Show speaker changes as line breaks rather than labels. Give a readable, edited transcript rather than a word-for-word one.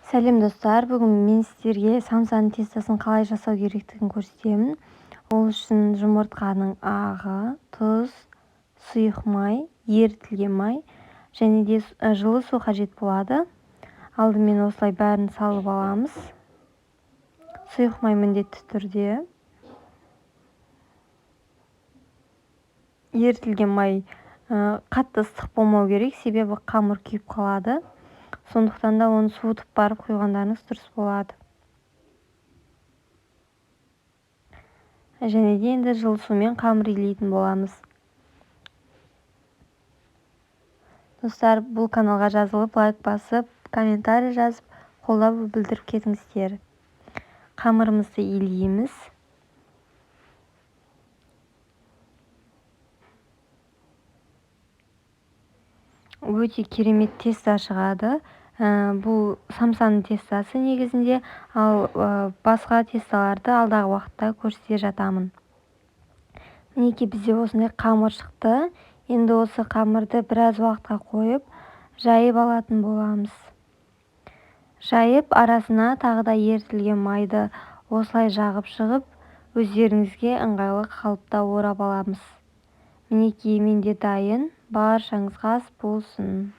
Сәлем достар, бүгін мен сіздерге самсаның тестасын қалай жасау керектігін көрсетемін. Ол үшін жұмыртқаның ағы, тұз, сұйық май, ерітілген май және де жылы су қажет болады. Алдымен осылай бәрін салып аламыз. Сұйық май міндетті түрде. Ерітілген май қатты ыстық болмау керек, себебі қамыр күйіп қалады. Сондықтан да оны суытып барып құйғандарыңыз дұрыс болады. Және де енді жылы сумен қамыр илейтін боламыз. Достар, бұл каналға жазылып, лайк басып, комментарий жазып, қолдау білдіріп кетіңіздер. Қамырымызды илейміз. Өте керемет теста шығады. Бұл самсаның тестасы негізінде, ал басқа тесталарды алдағы уақытта көрсете жатамын. Мінекей бізде осындай қамыр шықты. Енді осы қамырды біраз уақытқа қойып, жайып алатын боламыз. Жайып, арасына тағы да ерітілген майды осылай жағып шығып, өздеріңізге ыңғайлы қалыпта орап аламыз. Мінекей менде дайын, баршаңызға ас болсын.